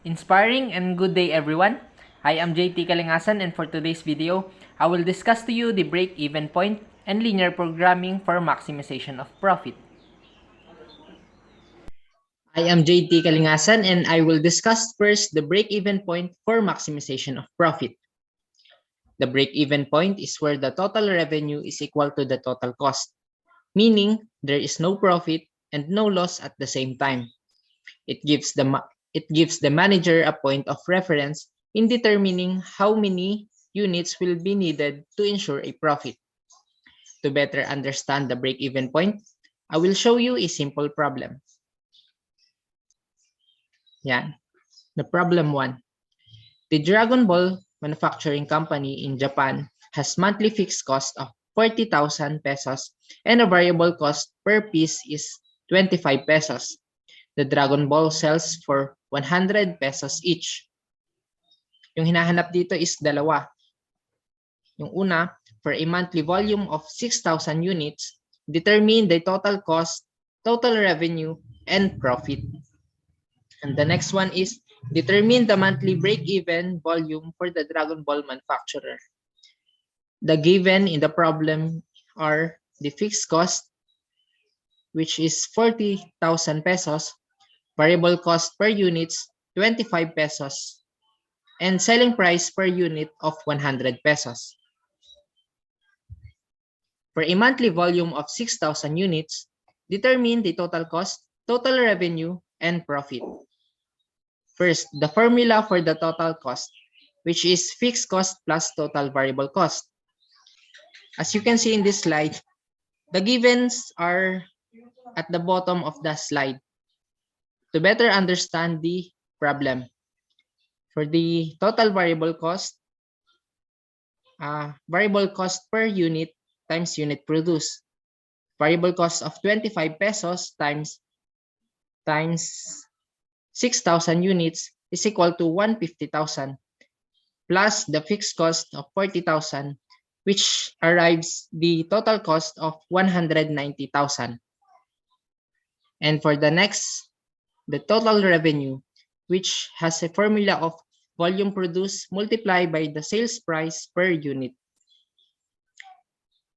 Inspiring and good day everyone. I am JT Kalingasan, and for today's video, I will discuss to you the break-even point and linear programming for maximization of profit. I am JT Kalingasan, and I will discuss first the break-even point for maximization of profit. The break-even point is where the total revenue is equal to the total cost, meaning there is no profit and no loss at the same time. It gives the manager a point of reference in determining how many units will be needed to ensure a profit. To better understand the break-even point, I will show you a simple problem. Yan. The problem 1. The Dragon Ball Manufacturing Company in Japan has monthly fixed cost of 40,000 pesos and a variable cost per piece is 25 pesos. The Dragon Ball sells for 100 pesos each. Yung hinahanap dito is dalawa. Yung una, for a monthly volume of 6,000 units, determine the total cost, total revenue, and profit. And the next one is determine the monthly break-even volume for the Dragon Ball manufacturer. The given in the problem are the fixed cost, which is 40,000 pesos, variable cost per units 25 pesos, and selling price per unit of 100 pesos. For a monthly volume of 6,000 units, determine the total cost, total revenue, and profit. First, the formula for the total cost, which is fixed cost plus total variable cost. As you can see in this slide, the givens are at the bottom of the slide. To better understand the problem, for the total variable cost per unit times unit produced. Variable cost of 25 pesos times 6,000 units is equal to 150,000 plus the fixed cost of 40,000, which arrives the total cost of 190,000. And for the next, the total revenue, which has a formula of volume produced multiplied by the sales price per unit.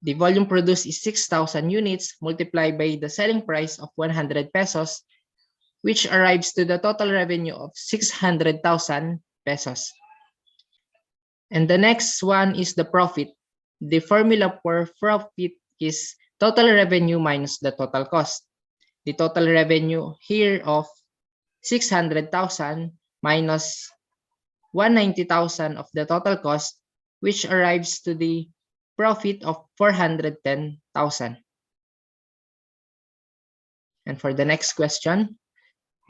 The volume produced is 6,000 units multiplied by the selling price of 100 pesos, which arrives to the total revenue of 600,000 pesos. And the next one is the profit. The formula for profit is total revenue minus the total cost. The total revenue here of 600,000 minus 190,000 of the total cost, which arrives to the profit of 410,000. And for the next question,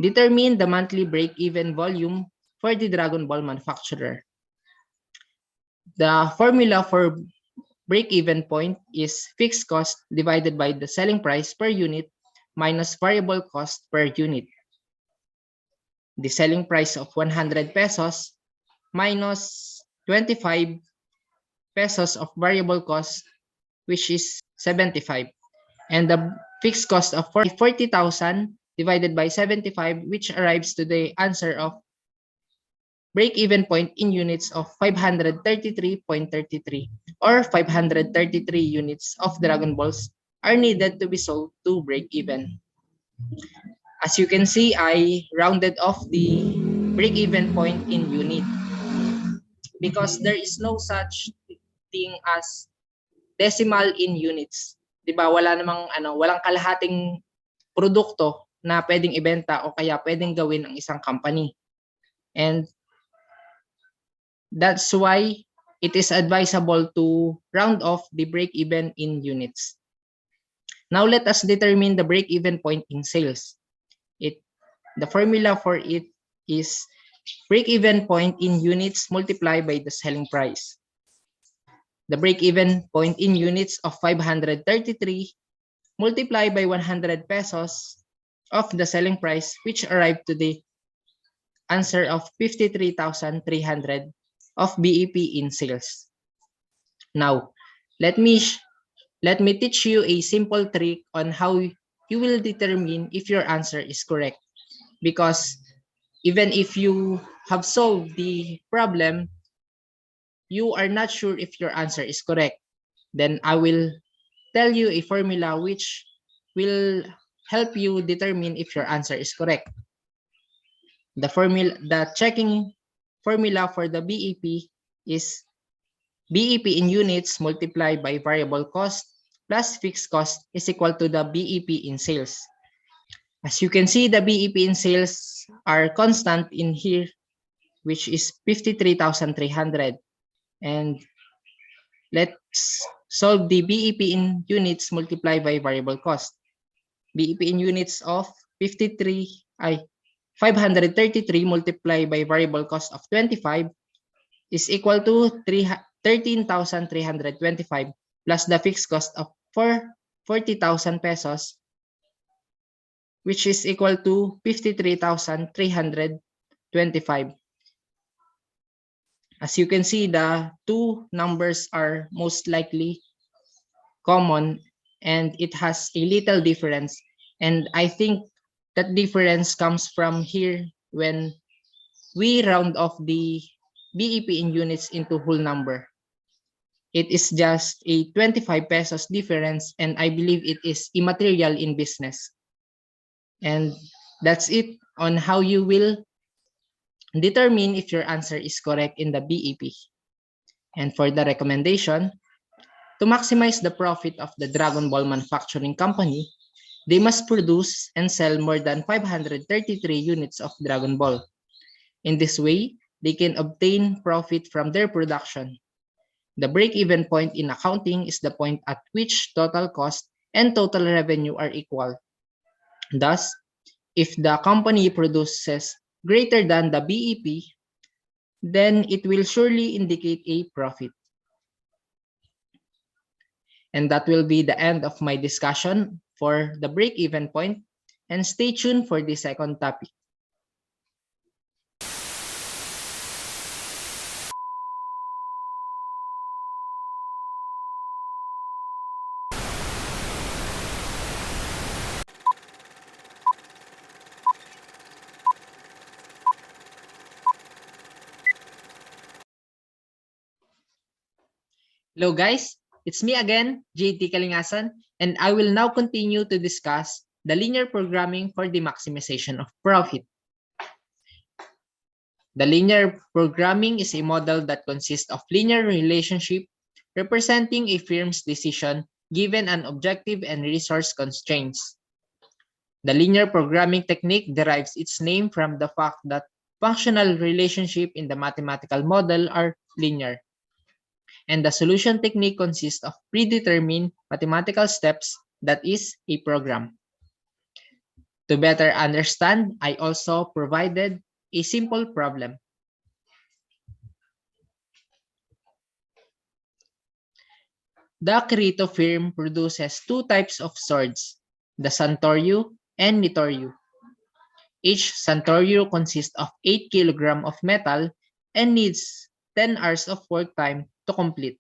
determine the monthly break-even volume for the Dragon Ball manufacturer. The formula for break-even point is fixed cost divided by the selling price per unit minus variable cost per unit. The selling price of 100 pesos minus 25 pesos of variable cost, which is 75. And the fixed cost of 40,000 divided by 75, which arrives to the answer of break-even point in units of 533.33, or 533 units of Dragon Balls are needed to be sold to break even. As you can see, I rounded off the break-even point in unit because there is no such thing as decimal in units. 'Di ba? Walang kalahating produkto na pwedeng ibenta o kaya pwedeng gawin ng isang company. And that's why it is advisable to round off the break-even in units. Now let us determine the break-even point in sales. The formula for it is break-even point in units multiplied by the selling price. The break-even point in units of 533 multiplied by 100 pesos of the selling price, which arrived to the answer of 53,300 of BEP in sales. Now, let me teach you a simple trick on how you will determine if your answer is correct. Because Even if you have solved the problem, you are not sure if your answer is correct, then I will tell you a formula which will help you determine if your answer is correct. The checking formula for the BEP is BEP in units multiplied by variable cost plus fixed cost is equal to the BEP in sales. As you can see, the BEP in sales are constant in here, which is 53,300. And let's solve the BEP in units multiplied by variable cost. BEP in units of 533 multiplied by variable cost of 25 is equal to 13,325 plus the fixed cost of 40,000 pesos, which is equal to 53,325. As you can see, the two numbers are most likely common and it has a little difference. And I think that difference comes from here when we round off the BEP in units into whole number. It is just a 25 pesos difference, and I believe it is immaterial in business. And that's it on how you will determine if your answer is correct in the BEP. And for the recommendation, to maximize the profit of the Dragon Ball Manufacturing Company, they must produce and sell more than 533 units of Dragon Ball. In this way, they can obtain profit from their production. The break-even point in accounting is the point at which total cost and total revenue are equal. Thus, if the company produces greater than the BEP, then it will surely indicate a profit. And that will be the end of my discussion for the break-even point. And stay tuned for the second topic. Hello guys, it's me again, JT Kalingasan, and I will now continue to discuss the linear programming for the maximization of profit. The linear programming is a model that consists of linear relationship representing a firm's decision given an objective and resource constraints. The linear programming technique derives its name from the fact that functional relationships in the mathematical model are linear, and the solution technique consists of predetermined mathematical steps, that is, a program. To better understand, I also provided a simple problem. The Kirito firm produces two types of swords, the Santoryu and Nitoryu. Each Santoryu consists of 8 kg of metal and needs 10 hours of work time to complete.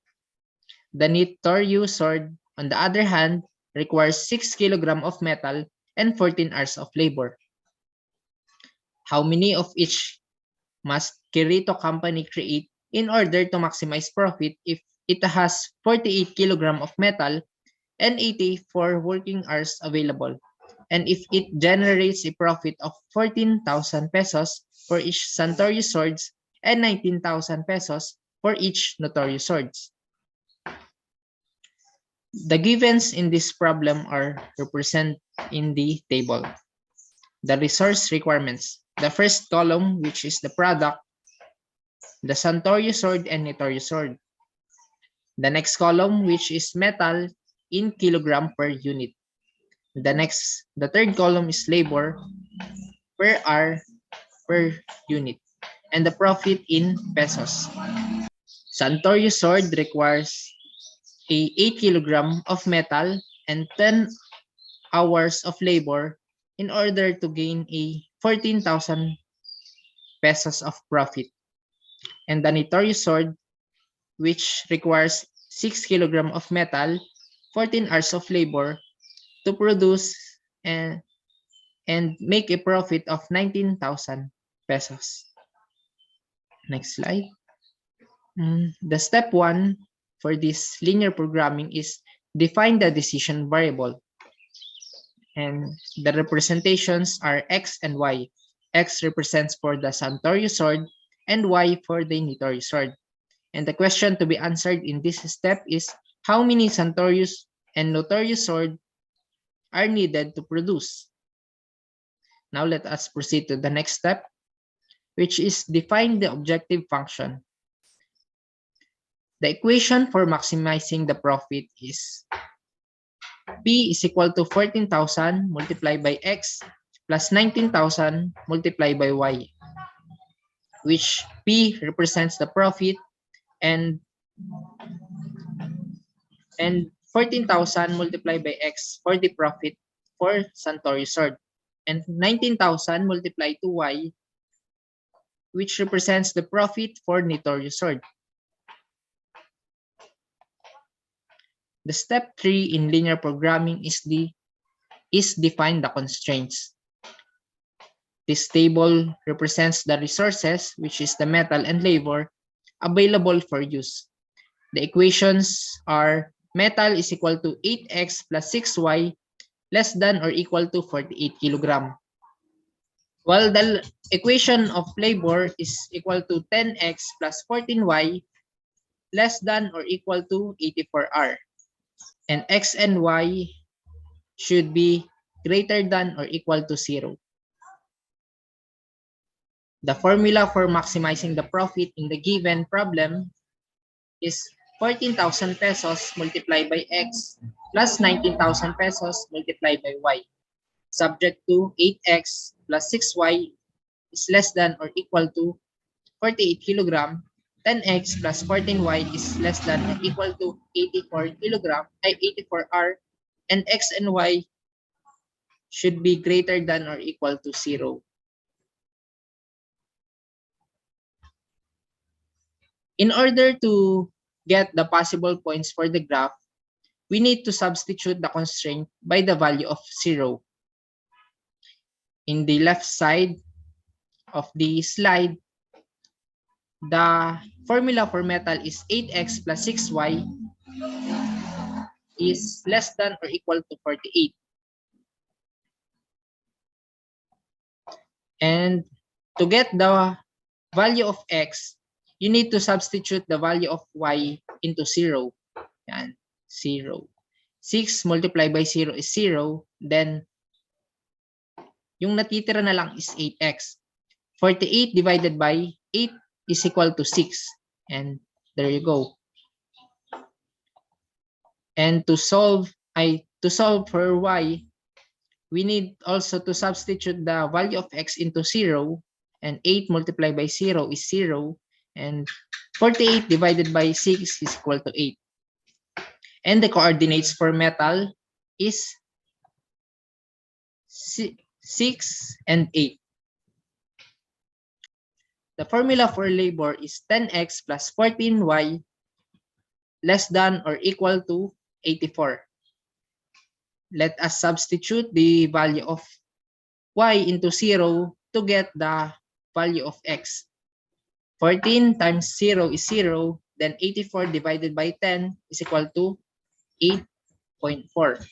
The Nitoryu sword, on the other hand, requires 6 kg of metal and 14 hours of labor. How many of each must Kirito company create in order to maximize profit if it has 48 kg of metal and 84 working hours available, and if it generates a profit of 14,000 pesos for each Santoryu swords and 19,000 pesos for each Notorious swords? The givens in this problem are represented in the table. The resource requirements. The first column, which is the product, the Santoryu sword and Notorious sword. The next column, which is metal in kilogram per unit. The third column is labor per hour per unit, and the profit in pesos. Santoryu sword requires a 8 kg of metal and 10 hours of labor in order to gain a 14,000 pesos of profit. And the Notorious sword, which requires 6 kg of metal, 14 hours of labor to produce and make a profit of 19,000 pesos. Next slide. The step 1 for this linear programming is define the decision variable. And the representations are X and Y. X represents for the Suntory sword and Y for the Nitori sword. And the question to be answered in this step is how many Suntorius and Notorious sword are needed to produce. Now let us proceed to the next step, which is define the objective function. The equation for maximizing the profit is P is equal to 14,000 multiplied by X plus 19,000 multiplied by Y, which P represents the profit and 14,000 multiplied by X for the profit for Suntory sword, and 19,000 multiplied to Y, which represents the profit for Nitori sword. The step 3 in linear programming is define the constraints. This table represents the resources, which is the metal and labor, available for use. The equations are metal is equal to 8x plus 6y less than or equal to 48 kilogram. While the equation of labor is equal to 10x plus 14y less than or equal to 84r. And x and y should be greater than or equal to 0. The formula for maximizing the profit in the given problem is 14,000 pesos multiplied by X plus 19,000 pesos multiplied by Y, subject to 8X plus 6Y is less than or equal to 48 kilogram, 10X plus 14Y is less than or equal to 84 kilogram, 84R, and X and Y should be greater than or equal to 0. In order to get the possible points for the graph, we need to substitute the constraint by the value of 0. In the left side of the slide, the formula for metal is 8x plus 6y is less than or equal to 48. And to get the value of x, you need to substitute the value of y into 0. Yan, 0. 6 multiplied by 0 is 0. Then, yung natitira na lang is 8x. 48 divided by 8 is equal to 6. And there you go. And to solve for y, we need also to substitute the value of x into 0. And 8 multiplied by 0 is 0. And 48 divided by 6 is equal to 8. And the coordinates for metal is 6 and 8. The formula for labor is 10x plus 14y less than or equal to 84. Let us substitute the value of y into 0 to get the value of x. 14 times 0 is 0, then 84 divided by 10 is equal to 8.4.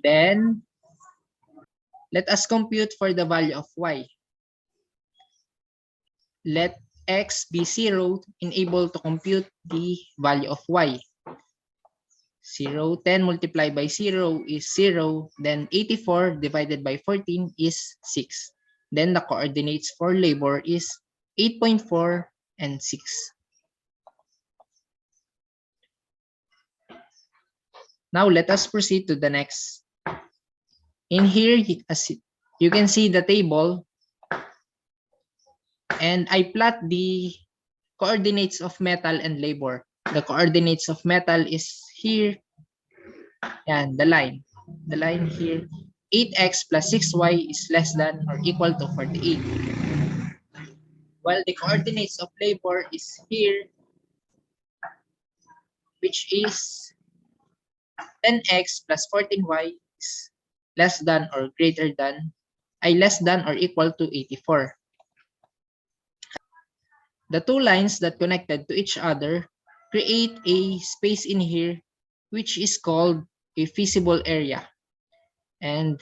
Then, let us compute for the value of y. Let x be 0 and able to compute the value of y. 0, 10 multiplied by 0 is 0, then 84 divided by 14 is 6. Then the coordinates for labor is 8.4 and 6. Now let us proceed to the next. In here, as you can see the table, and I plot the coordinates of metal and labor. The coordinates of metal is here, and the line here, 8x plus 6y is less than or equal to 48. While the coordinates of labor is here, which is 10x plus 14y is less than or equal to 84. The two lines that connected to each other create a space in here which is called a feasible area. And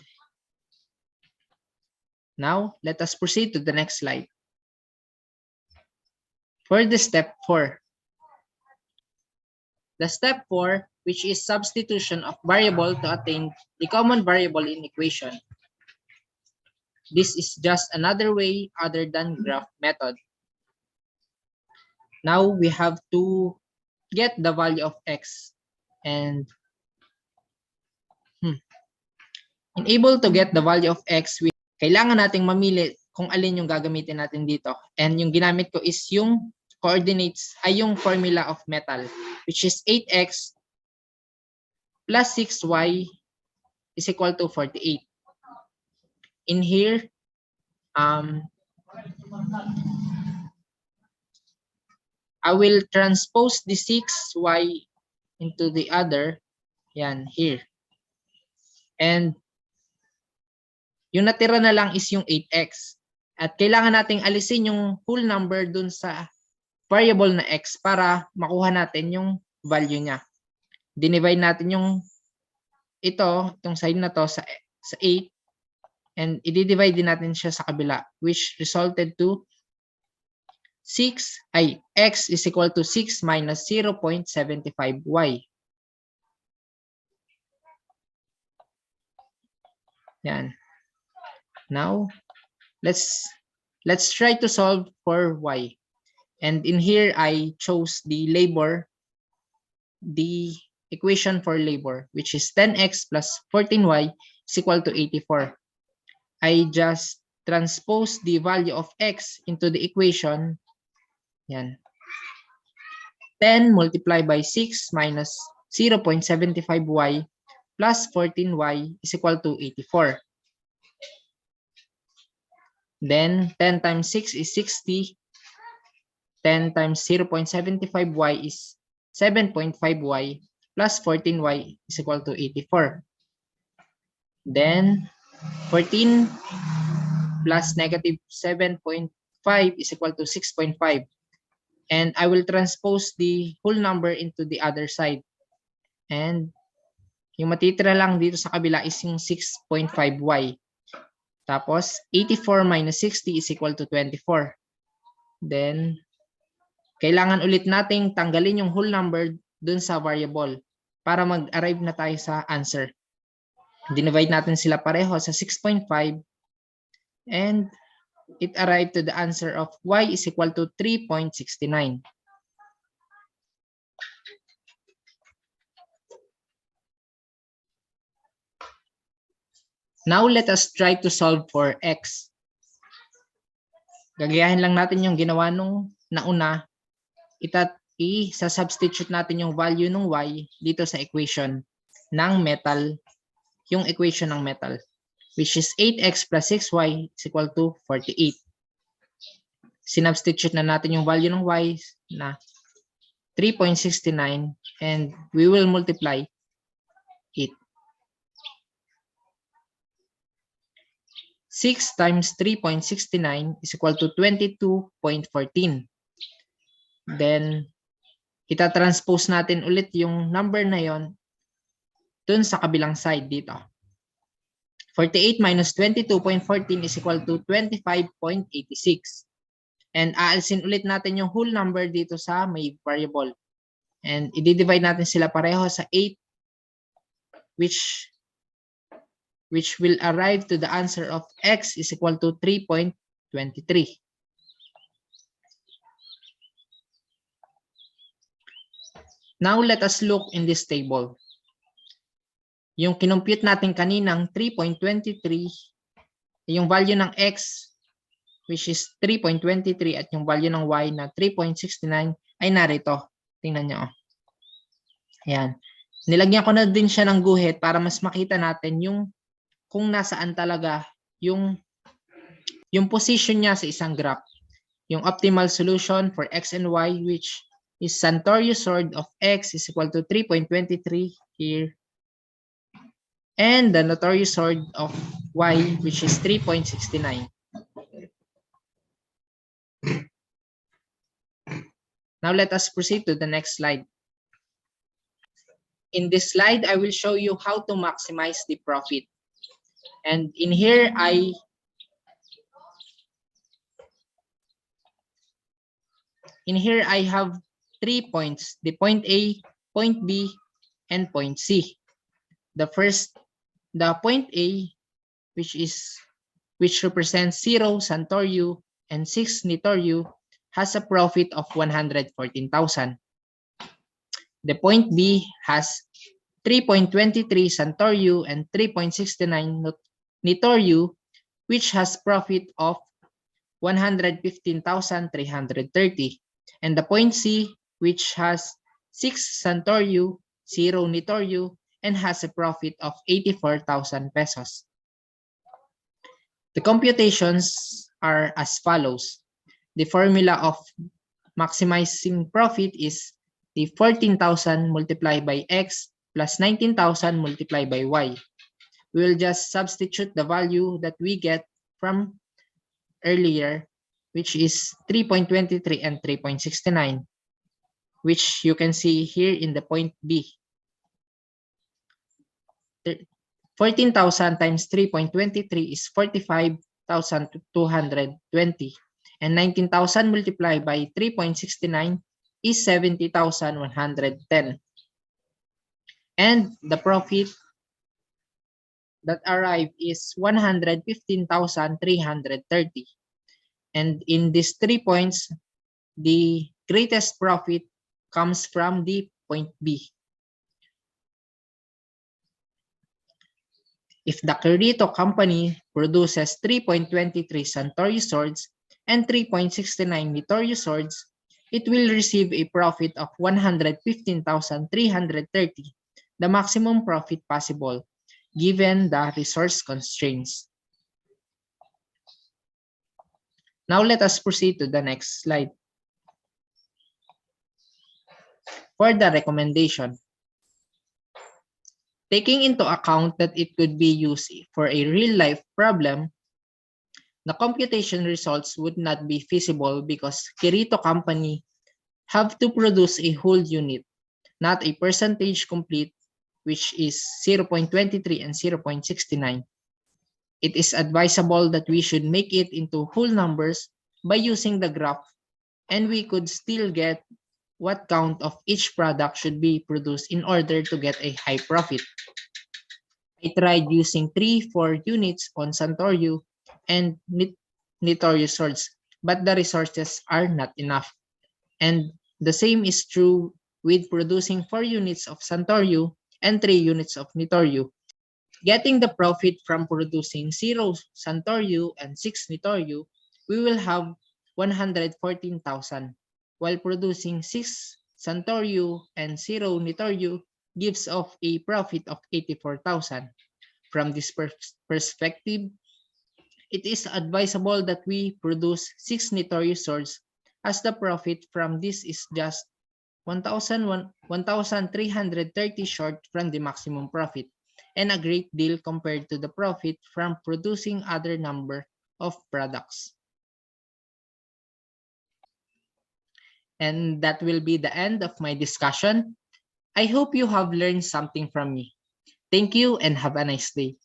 now let us proceed to the next slide. For the step 4. The step 4, which is substitution of variable to attain the common variable in equation. This is just another way other than graph method. Now we have to get the value of x, and in able to get the value of x, kailangan nating mamili kung alin yung gagamitin natin dito. And yung ginamit ko is yung coordinates, ay yung formula of metal, which is 8x plus 6y is equal to 48. In here, I will transpose the 6y into the other, yan, here. And yung natira na lang is yung 8x. At kailangan nating alisin yung whole number dun sa variable na x para makuha natin yung value niya. Dinivide natin yung itong side na to sa 8, and i-divide din natin siya sa kabila, which resulted to x is equal to 6 minus 0.75y. Yan. Now, let's try to solve for y. And in here, I chose the equation for labor, which is 10x plus 14y is equal to 84. I just transpose the value of x into the equation. Yan. 10 multiplied by 6 minus 0.75y plus 14y is equal to 84. Then 10 times 6 is 60. 10 times 0.75y is 7.5y plus 14y is equal to 84. Then 14 plus negative 7.5 is equal to 6.5. And I will transpose the whole number into the other side. And yung matitira lang dito sa kabila is yung 6.5y. Tapos 84 minus 60 is equal to 24. Then kailangan ulit nating tanggalin yung whole number dun sa variable para mag-arrive na tayo sa answer. Divide natin sila pareho sa 6.5 and it arrived to the answer of y is equal to 3.69. Now let us try to solve for x. Gagayahin lang natin yung ginawa nung nauna. Isa-substitute natin yung value ng y dito sa equation ng metal, yung equation ng metal, which is 8x plus 6y is equal to 48. Sinubstitute na natin yung value ng y na 3.69 and we will multiply it. 6 times 3.69 is equal to 22.14. Then, itatranspose natin ulit yung number na yon dun sa kabilang side dito. 48 minus 22.14 is equal to 25.86. And aalsin ulit natin yung whole number dito sa may variable. And i-divide natin sila pareho sa 8, which will arrive to the answer of x is equal to 3.23. Now let us look in this table. Yung kinompute natin kaninang 3.23, yung value ng x which is 3.23 at yung value ng y na 3.69 ay narito. Tingnan nyo. Ayan. Nilagyan ko na din siya ng guhit para mas makita natin yung kung nasaan talaga yung position niya sa isang graph. Yung optimal solution for x and y, which is Santorio sword of x is equal to 3.23 here. and the notorious sword of Y, which is 3.69. Now let us proceed to the next slide. In this slide, I will show you how to maximize the profit. And in here, I have 3 points, the point A, point B, and point C. The point A, which represents 0 Santorio and 6 Nitorio, has a profit of 114,000. The point B has 3.23 Santorio and 3.69 Nitorio, which has profit of 115,330. And the point C, which has 6 Santorio, 0 Nitorio, and has a profit of 84,000 pesos. The computations are as follows. The formula of maximizing profit is the 14,000 multiplied by X plus 19,000 multiplied by Y. We will just substitute the value that we get from earlier, which is 3.23 and 3.69, which you can see here in the point B. 14,000 times 3.23 is 45,220, and 19,000 multiplied by 3.69 is 70,110. And the profit that arrived is 115,330. And in these 3 points, the greatest profit comes from the point B. If the Quirito company produces 3.23 Santorio swords and 3.69 Nitorio swords, it will receive a profit of 115,330, the maximum profit possible, given the resource constraints. Now let us proceed to the next slide. For the recommendation, taking into account that it could be used for a real-life problem, the computation results would not be feasible because Quirito company have to produce a whole unit, not a percentage complete, which is 0.23 and 0.69. It is advisable that we should make it into whole numbers by using the graph, and we could still get what count of each product should be produced in order to get a high profit. I tried using 3-4 units on Santorio and Nitorio swords, but the resources are not enough. And the same is true with producing 4 units of Santorio and 3 units of Nitorio. Getting the profit from producing 0 Santorio and 6 Nitorio, we will have 114,000, while producing 6 Santorio and 0 Nitorio gives off a profit of 84,000. From this perspective, it is advisable that we produce 6 Nitorio swords, as the profit from this is just 1,330 short from the maximum profit, and a great deal compared to the profit from producing other number of products. And that will be the end of my discussion. I hope you have learned something from me. Thank you and have a nice day.